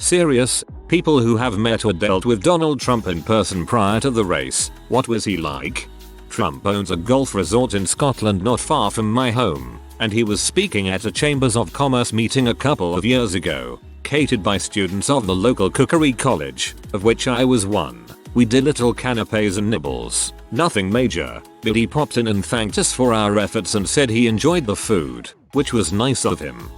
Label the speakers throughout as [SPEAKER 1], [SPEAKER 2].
[SPEAKER 1] Serious, people who have met or dealt with Donald Trump in person prior to the race, what was he like? Trump owns a golf resort in Scotland not far from my home, and he was speaking at a Chambers of Commerce meeting a couple of years ago, catered by students of the local cookery college, of which I was one. We did little canapes and nibbles, nothing major, but he popped in and thanked us for our efforts and said he enjoyed the food, which was nice of him.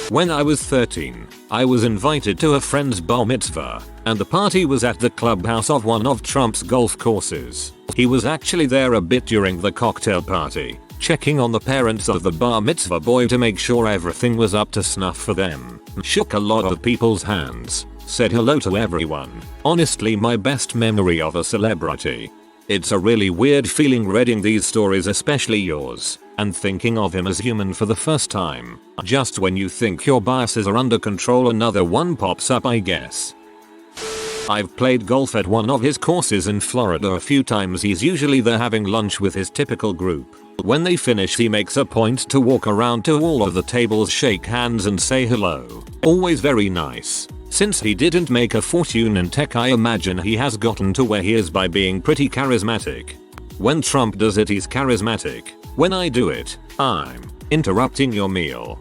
[SPEAKER 1] When I was 13, I was invited to a friend's bar mitzvah, and the party was at the clubhouse of one of Trump's golf courses. He was actually there a bit during the cocktail party, checking on the parents of the bar mitzvah boy to make sure everything was up to snuff for them, shook a lot of people's hands, said hello to everyone. Honestly, my best memory of a celebrity. It's a really weird feeling reading these stories, especially yours, and thinking of him as human for the first time. Just when you think your biases are under control, another one pops up, I guess. I've played golf at one of his courses in Florida a few times. He's usually there having lunch with his typical group. When they finish, he makes a point to walk around to all of the tables, shake hands and say hello. Always very nice. Since he didn't make a fortune in tech, I imagine he has gotten to where he is by being pretty charismatic. When Trump does it, he's charismatic. When I do it, I'm interrupting your meal.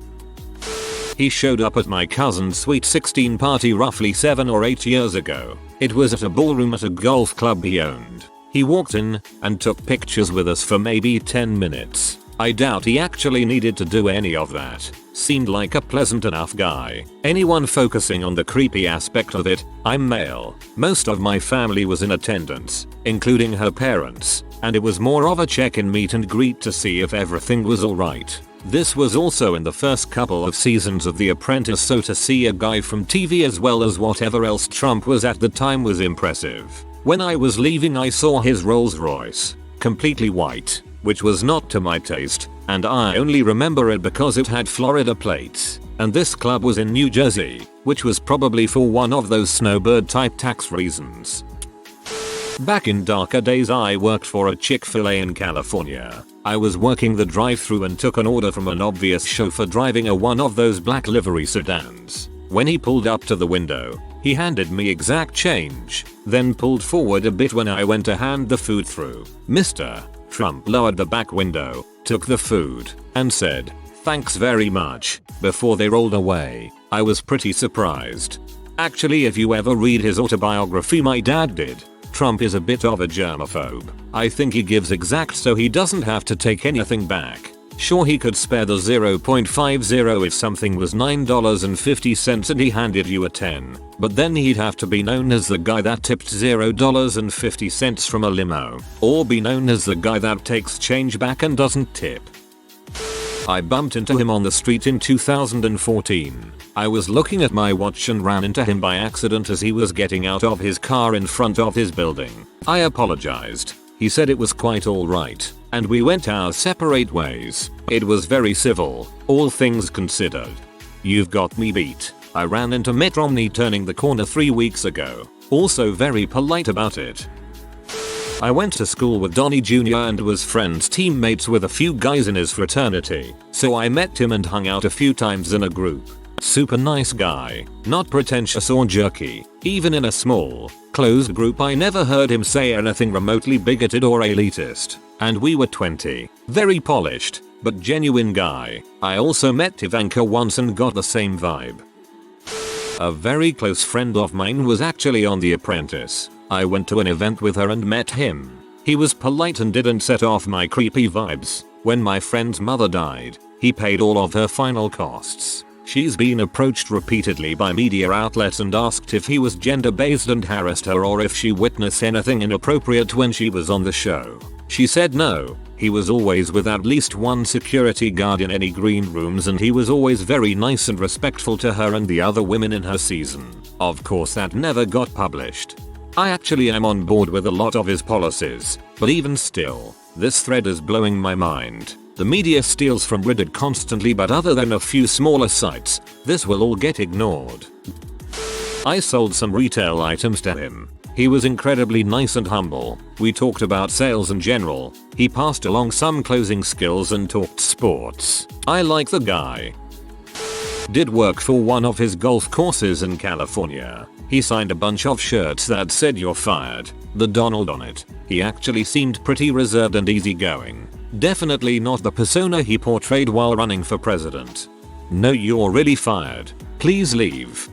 [SPEAKER 1] He showed up at my cousin's sweet 16 party roughly 7 or 8 years ago. It was at a ballroom at a golf club he owned. He walked in and took pictures with us for maybe 10 minutes. I doubt he actually needed to do any of that. Seemed like a pleasant enough guy. Anyone focusing on the creepy aspect of it, I'm male. Most of my family was in attendance, including her parents, and it was more of a check-in meet and greet to see if everything was alright. This was also in the first couple of seasons of The Apprentice, so to see a guy from TV as well as whatever else Trump was at the time was impressive. When I was leaving, I saw his Rolls Royce, completely white, which was not to my taste, and I only remember it because it had Florida plates, and this club was in New Jersey, which was probably for one of those snowbird type tax reasons. Back in darker days, I worked for a Chick-fil-A in California. I was working the drive-thru and took an order from an obvious chauffeur driving a one of those black livery sedans. When he pulled up to the window, he handed me exact change, then pulled forward a bit when I went to hand the food through. Mr. Trump lowered the back window, took the food, and said, "Thanks very much," before they rolled away. I was pretty surprised. Actually, if you ever read his autobiography, my dad did, Trump is a bit of a germaphobe. I think he gives exact so he doesn't have to take anything back. Sure, he could spare the 0.50 if something was $9.50 and he handed you a 10, but then he'd have to be known as the guy that tipped $0.50 from a limo, or be known as the guy that takes change back and doesn't tip. I bumped into him on the street in 2014. I was looking at my watch and ran into him by accident as he was getting out of his car in front of his building. I apologized. He said it was quite alright, and we went our separate ways. It was very civil, all things considered. You've got me beat. I ran into Mitt Romney turning the corner 3 weeks ago. Also very polite about it. I went to school with Donnie Jr. and was friends teammates with a few guys in his fraternity, so I met him and hung out a few times in a group. Super nice guy, not pretentious or jerky. Even in a small, closed group, I never heard him say anything remotely bigoted or elitist. And we were 20. Very polished, but genuine guy. I also met Ivanka once and got the same vibe. A very close friend of mine was actually on The Apprentice. I went to an event with her and met him. He was polite and didn't set off my creepy vibes. When my friend's mother died, he paid all of her final costs. She's been approached repeatedly by media outlets and asked if he was gender-based and harassed her or if she witnessed anything inappropriate when she was on the show. She said no, he was always with at least one security guard in any green rooms and he was always very nice and respectful to her and the other women in her season. Of course that never got published. I actually am on board with a lot of his policies, but even still, this thread is blowing my mind. The media steals from Reddit constantly, but other than a few smaller sites, this will all get ignored. I sold some retail items to him. He was incredibly nice and humble. We talked about sales in general. He passed along some closing skills and talked sports. I like the guy. Did work for one of his golf courses in California. He signed a bunch of shirts that said "You're fired," the Donald on it. He actually seemed pretty reserved and easygoing. Definitely not the persona he portrayed while running for president. No, you're really fired. Please leave.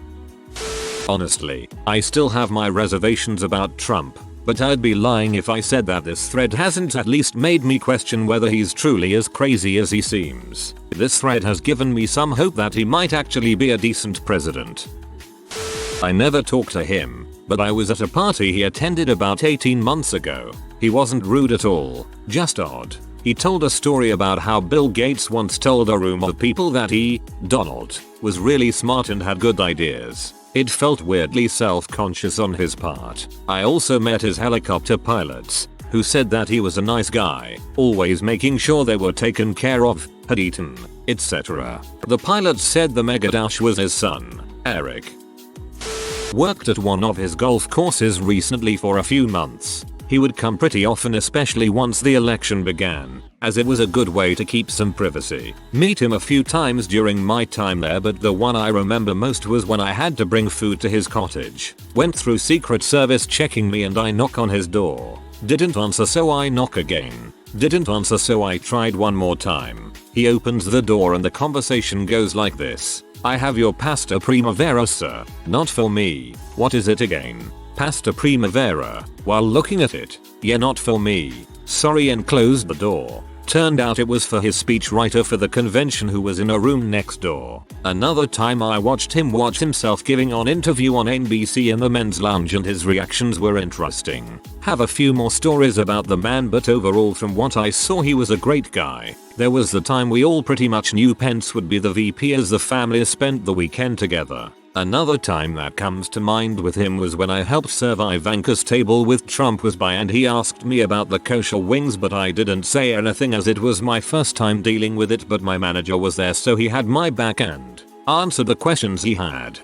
[SPEAKER 1] Honestly, I still have my reservations about Trump, but I'd be lying if I said that this thread hasn't at least made me question whether he's truly as crazy as he seems. This thread has given me some hope that he might actually be a decent president. I never talked to him, but I was at a party he attended about 18 months ago. He wasn't rude at all, just odd. He told a story about how Bill Gates once told a room of people that he, Donald, was really smart and had good ideas. It felt weirdly self-conscious on his part. I also met his helicopter pilots, who said that he was a nice guy, always making sure they were taken care of, had eaten, etc. The pilots said the megadash was his son, Eric. Worked at one of his golf courses recently for a few months. He would come pretty often, especially once the election began, as it was a good way to keep some privacy. Meet him a few times during my time there, but the one I remember most was when I had to bring food to his cottage. Went through Secret Service checking me and I knock on his door. Didn't answer, so I knock again. Didn't answer, so I tried one more time. He opens the door and the conversation goes like this. "I have your pasta primavera, sir." "Not for me." "What is it again?" "Pasta primavera." While looking at it, "Yeah, not for me." "Sorry," and closed the door. Turned out it was for his speechwriter for the convention who was in a room next door. Another time I watched him watch himself giving an interview on NBC in the men's lounge and his reactions were interesting. Have a few more stories about the man, but overall from what I saw he was a great guy. There was the time we all pretty much knew Pence would be the VP as the family spent the weekend together. Another time that comes to mind with him was when I helped serve Ivanka's table with Trump was by, and he asked me about the kosher wings, but I didn't say anything as it was my first time dealing with it, but my manager was there so he had my back and answered the questions he had.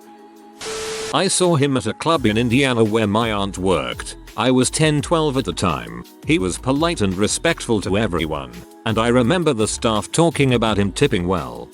[SPEAKER 1] I saw him at a club in Indiana where my aunt worked. I was 10-12 at the time. He was polite and respectful to everyone, and I remember the staff talking about him tipping well.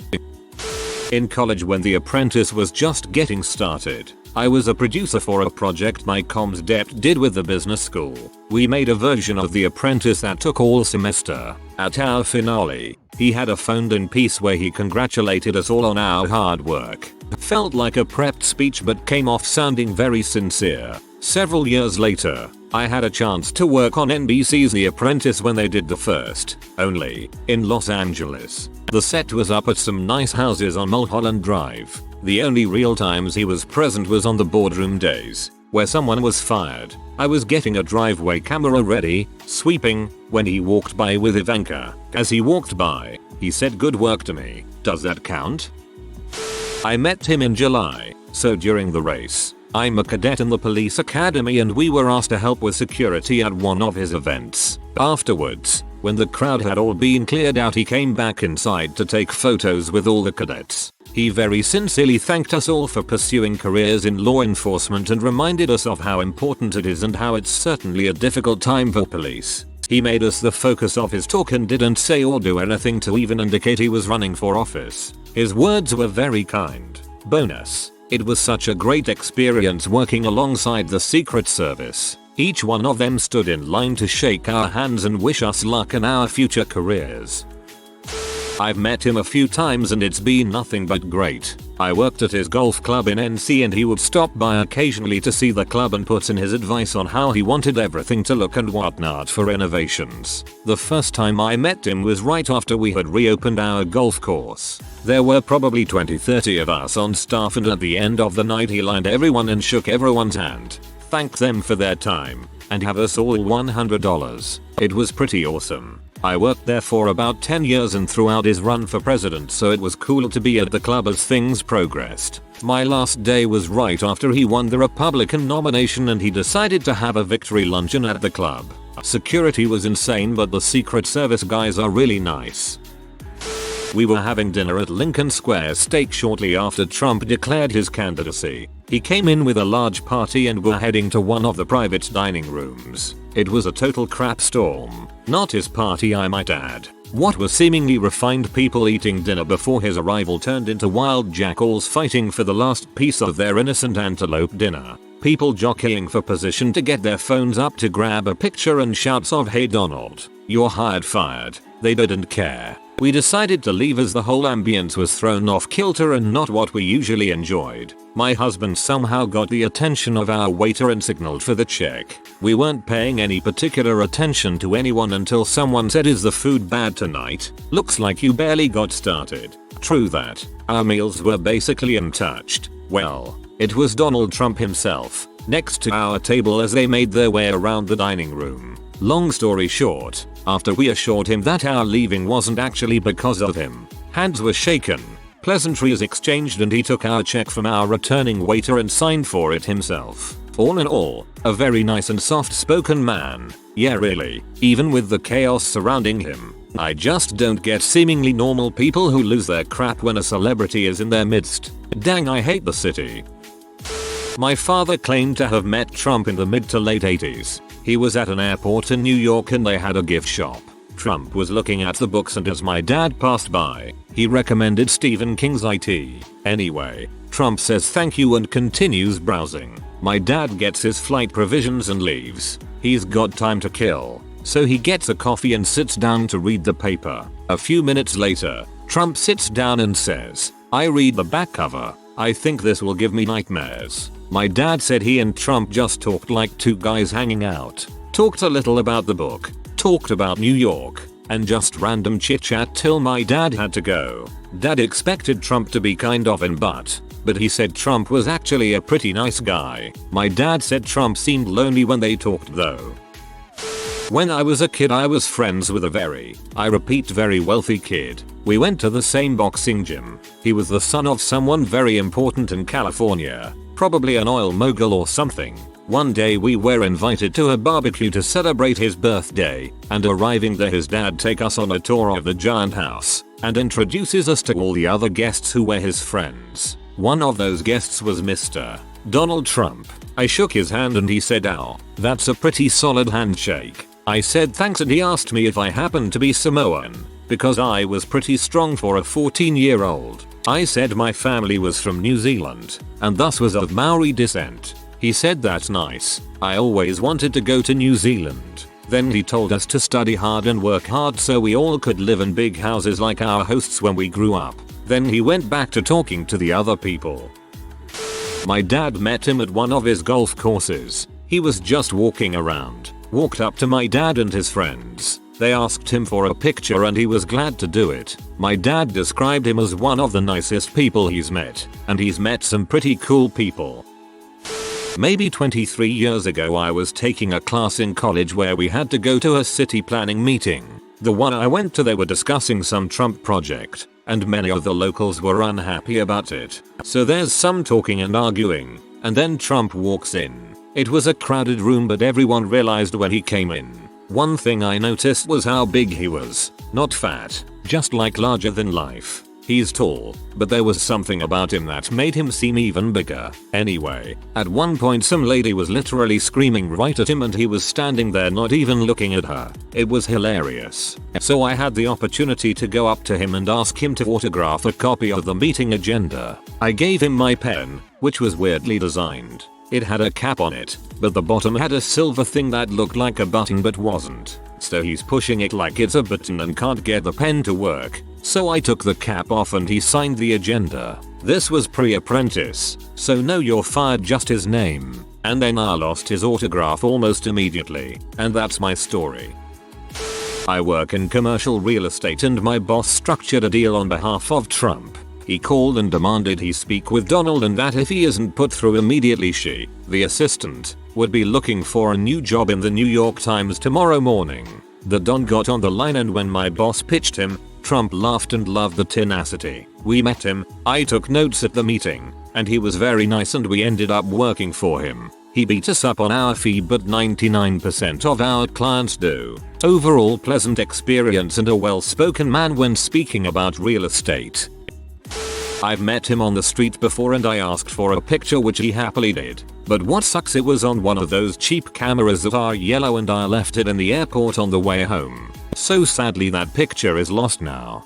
[SPEAKER 1] In college, when The Apprentice was just getting started, I was a producer for a project my comms dep did with the business school. We made a version of The Apprentice that took all semester. At our finale, he had a phoned-in piece where he congratulated us all on our hard work. Felt like a prepped speech but came off sounding very sincere. Several years later, I had a chance to work on NBC's The Apprentice when they did the first, only, in Los Angeles. The set was up at some nice houses on Mulholland Drive. The only real times he was present was on the boardroom days, where someone was fired. I was getting a driveway camera ready, sweeping, when he walked by with Ivanka. As he walked by, he said "Good work" to me. Does that count? I met him in July, so during the race. I'm a cadet in the police academy and we were asked to help with security at one of his events. Afterwards, when the crowd had all been cleared out, he came back inside to take photos with all the cadets. He very sincerely thanked us all for pursuing careers in law enforcement and reminded us of how important it is and how it's certainly a difficult time for police. He made us the focus of his talk and didn't say or do anything to even indicate he was running for office. His words were very kind. Bonus: it was such a great experience working alongside the Secret Service. Each one of them stood in line to shake our hands and wish us luck in our future careers. I've met him a few times and it's been nothing but great. I worked at his golf club in NC and he would stop by occasionally to see the club and put in his advice on how he wanted everything to look and whatnot for renovations. The first time I met him was right after we had reopened our golf course. There were probably 20-30 of us on staff, and at the end of the night he lined everyone and shook everyone's hand, thanked them for their time, and gave us all $100. It was pretty awesome. I worked there for about 10 years and throughout his run for president, so it was cool to be at the club as things progressed. My last day was right after he won the Republican nomination and he decided to have a victory luncheon at the club. Security was insane, but the Secret Service guys are really nice. We were having dinner at Lincoln Square Steak shortly after Trump declared his candidacy. He came in with a large party and were heading to one of the private dining rooms. It was a total crap storm. Not his party, I might add. What were seemingly refined people eating dinner before his arrival turned into wild jackals fighting for the last piece of their innocent antelope dinner. People jockeying for position to get their phones up to grab a picture and shouts of "Hey Donald, you're hired, fired." They didn't care. We decided to leave as the whole ambience was thrown off kilter and not what we usually enjoyed. My husband somehow got the attention of our waiter and signaled for the check. We weren't paying any particular attention to anyone until someone said, "Is the food bad tonight? Looks like you barely got started." True that. Our meals were basically untouched. Well, it was Donald Trump himself, next to our table as they made their way around the dining room. Long story short, after we assured him that our leaving wasn't actually because of him, hands were shaken, pleasantries exchanged, and he took our check from our returning waiter and signed for it himself. All in all, a very nice and soft-spoken man. Yeah, really, even with the chaos surrounding him. I just don't get seemingly normal people who lose their crap when a celebrity is in their midst. Dang, I hate the city. My father claimed to have met Trump in the mid to late 80s. He was at an airport in New York and they had a gift shop. Trump was looking at the books and as my dad passed by, he recommended Stephen King's IT. Anyway, Trump says thank you and continues browsing. My dad gets his flight provisions and leaves. He's got time to kill, so he gets a coffee and sits down to read the paper. A few minutes later, Trump sits down and says, "I read the back cover. I think this will give me nightmares." My dad said he and Trump just talked like two guys hanging out. Talked a little about the book, talked about New York, and just random chit chat till my dad had to go. Dad expected Trump to be kind of in but he said Trump was actually a pretty nice guy. My dad said Trump seemed lonely when they talked though. When I was a kid I was friends with a very wealthy kid. We went to the same boxing gym. He was the son of someone very important in California, probably an oil mogul or something. One day we were invited to a barbecue to celebrate his birthday, and arriving there his dad takes us on a tour of the giant house and introduces us to all the other guests who were his friends. One of those guests was Mr. Donald Trump. I shook his hand and he said, "Ow, that's a pretty solid handshake." I said thanks and he asked me if I happened to be Samoan, because I was pretty strong for a 14-year-old. I said my family was from New Zealand, and thus was of Maori descent. He said that's nice. I always wanted to go to New Zealand. Then he told us to study hard and work hard so we all could live in big houses like our hosts when we grew up. Then he went back to talking to the other people. My dad met him at one of his golf courses. He was just walking around. Walked up to my dad and his friends. They asked him for a picture and he was glad to do it. My dad described him as one of the nicest people he's met, and he's met some pretty cool people. Maybe 23 years ago I was taking a class in college where we had to go to a city planning meeting. The one I went to they were discussing some Trump project, and many of the locals were unhappy about it. So there's some talking and arguing, and then Trump walks in. It was a crowded room but everyone realized when he came in. One thing I noticed was how big he was. Not fat, just like larger than life. He's tall, but there was something about him that made him seem even bigger. Anyway, at one point some lady was literally screaming right at him and he was standing there not even looking at her. It was hilarious. So I had the opportunity to go up to him and ask him to autograph a copy of the meeting agenda. I gave him my pen, which was weirdly designed. It had a cap on it, but the bottom had a silver thing that looked like a button but wasn't. So he's pushing it like it's a button and can't get the pen to work. So I took the cap off and he signed the agenda. This was pre-apprentice, so no you're fired just his name. And then I lost his autograph almost immediately, and that's my story. I work in commercial real estate and my boss structured a deal on behalf of Trump. He called and demanded he speak with Donald and that if he isn't put through immediately she, the assistant, would be looking for a new job in the New York Times tomorrow morning. The Don got on the line and when my boss pitched him, Trump laughed and loved the tenacity. We met him, I took notes at the meeting, and he was very nice and we ended up working for him. He beat us up on our fee but 99% of our clients do. Overall pleasant experience and a well-spoken man when speaking about real estate. I've met him on the street before and I asked for a picture, which he happily did. But what sucks, it was on one of those cheap cameras that are yellow and I left it in the airport on the way home. So sadly that picture is lost now.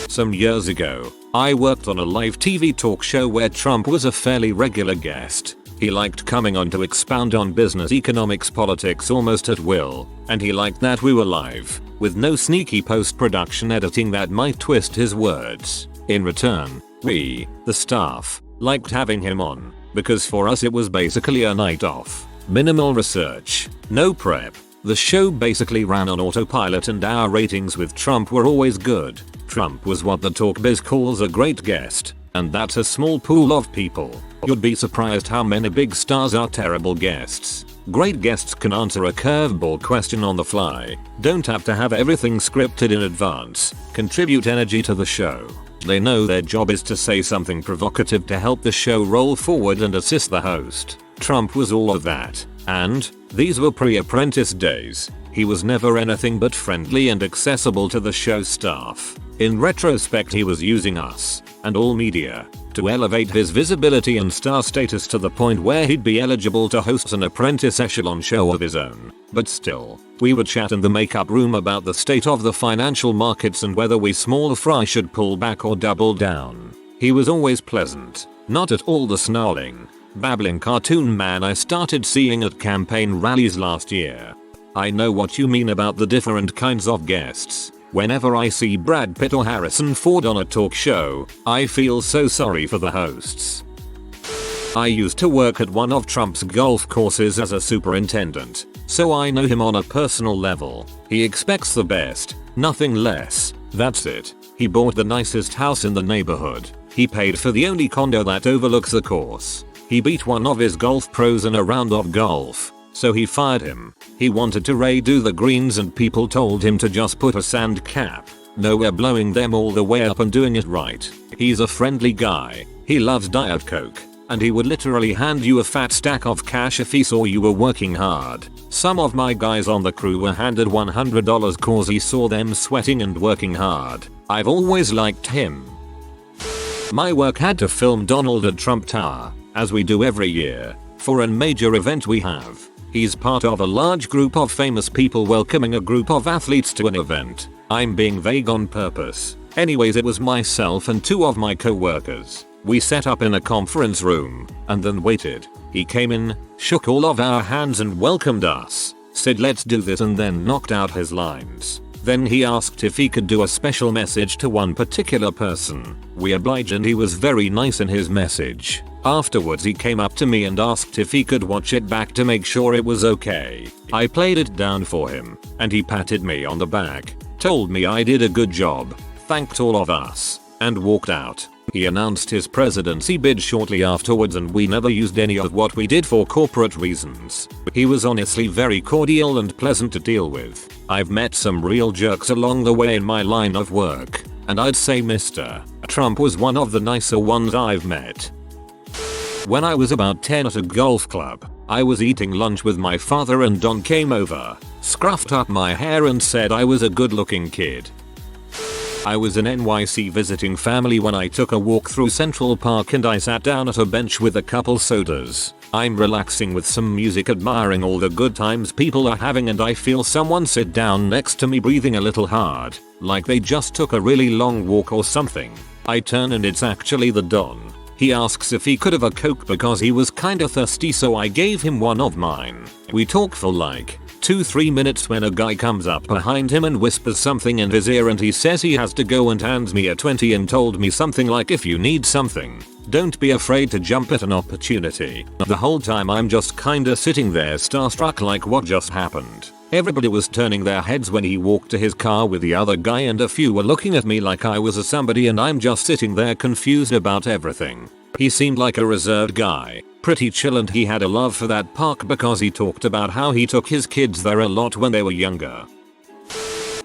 [SPEAKER 1] Some years ago, I worked on a live TV talk show where Trump was a fairly regular guest. He liked coming on to expound on business, economics, politics almost at will, and he liked that we were live, with no sneaky post-production editing that might twist his words. In return, we, the staff, liked having him on, because for us it was basically a night off. Minimal research, no prep. The show basically ran on autopilot and our ratings with Trump were always good. Trump was what the talk biz calls a great guest, and that's a small pool of people. You'd be surprised how many big stars are terrible guests. Great guests can answer a curveball question on the fly, don't have to have everything scripted in advance, contribute energy to the show. They know their job is to say something provocative to help the show roll forward and assist the host. Trump was all of that. And these were pre-Apprentice days. He was never anything but friendly and accessible to the show staff. In retrospect, he was using us, and all media, to elevate his visibility and star status to the point where he'd be eligible to host an Apprentice echelon show of his own. But still, we would chat in the makeup room about the state of the financial markets and whether we small fry should pull back or double down. He was always pleasant, not at all the snarling, babbling cartoon man I started seeing at campaign rallies last year. I know what you mean about the different kinds of guests. Whenever I see Brad Pitt or Harrison Ford on a talk show, I feel so sorry for the hosts. I used to work at one of Trump's golf courses as a superintendent, so I know him on a personal level. He expects the best, nothing less. That's it. He bought the nicest house in the neighborhood. He paid for the only condo that overlooks the course. He beat one of his golf pros in a round of golf, so he fired him. He wanted to redo the greens and people told him to just put a sand cap. No, we're blowing them all the way up and doing it right. He's a friendly guy. He loves Diet Coke, and he would literally hand you a fat stack of cash if he saw you were working hard. Some of my guys on the crew were handed $100 cause he saw them sweating and working hard. I've always liked him. My work had to film Donald at Trump Tower, as we do every year, for a major event we have. He's part of a large group of famous people welcoming a group of athletes to an event. I'm being vague on purpose. Anyways, it was myself and two of my co-workers. We set up in a conference room and then waited. He came in, shook all of our hands and welcomed us, said let's do this, and then knocked out his lines. Then he asked if he could do a special message to one particular person. We obliged and he was very nice in his message. Afterwards he came up to me and asked if he could watch it back to make sure it was okay. I played it down for him, and he patted me on the back, told me I did a good job, thanked all of us, and walked out. He announced his presidency bid shortly afterwards and we never used any of what we did for corporate reasons. He was honestly very cordial and pleasant to deal with. I've met some real jerks along the way in my line of work, and I'd say Mr. Trump was one of the nicer ones I've met. When I was about 10 at a golf club, I was eating lunch with my father and Don came over, scruffed up my hair and said I was a good-looking kid. I was in NYC visiting family when I took a walk through Central Park and I sat down at a bench with a couple sodas. I'm relaxing with some music, admiring all the good times people are having, and I feel someone sit down next to me breathing a little hard, like they just took a really long walk or something. I turn and it's actually the Don. He asks if he could have a Coke because he was kinda thirsty, so I gave him one of mine. We talk for like 2-3 minutes when a guy comes up behind him and whispers something in his ear and he says he has to go and hands me a 20 and told me something like, if you need something, don't be afraid to jump at an opportunity. The whole time I'm just kinda sitting there starstruck like what just happened. Everybody was turning their heads when he walked to his car with the other guy and a few were looking at me like I was a somebody and I'm just sitting there confused about everything. He seemed like a reserved guy, pretty chill, and he had a love for that park because he talked about how he took his kids there a lot when they were younger.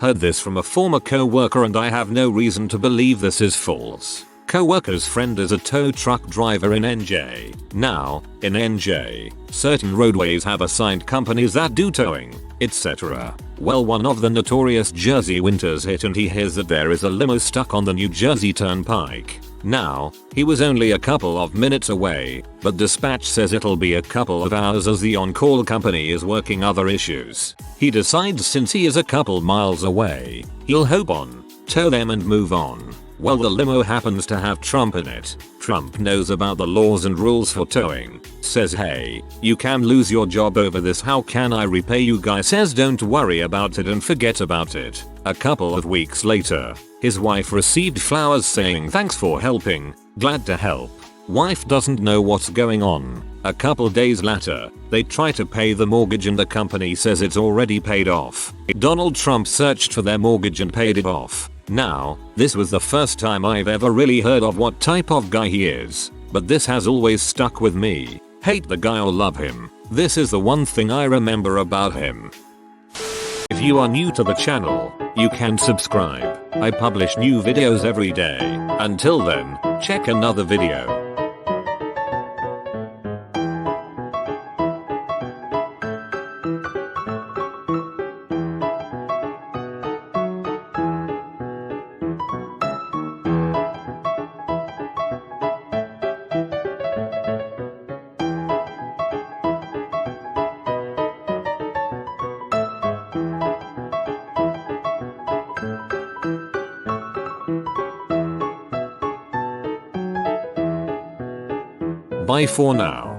[SPEAKER 1] Heard this from a former co-worker and I have no reason to believe this is false. Co-worker's friend is a tow truck driver in NJ. Now, in NJ, certain roadways have assigned companies that do towing, etc. Well, one of the notorious Jersey winters hit and he hears that there is a limo stuck on the New Jersey Turnpike. Now, he was only a couple of minutes away, but dispatch says it'll be a couple of hours as the on-call company is working other issues. He decides since he is a couple miles away, he'll hop on, tow them and move on. Well, the limo happens to have Trump in it. Trump knows about the laws and rules for towing. Says, hey, you can lose your job over this, how can I repay you? Guy says don't worry about it and forget about it. A couple of weeks later, his wife received flowers saying thanks for helping, glad to help. Wife doesn't know what's going on. A couple days later, they try to pay the mortgage and the company says it's already paid off. Donald Trump searched for their mortgage and paid it off. Now, this was the first time I've ever really heard of what type of guy he is, but this has always stuck with me. Hate the guy or love him, this is the one thing I remember about him. If you are new to the channel, you can subscribe. I publish new videos every day. Until then, check another video. Bye for now.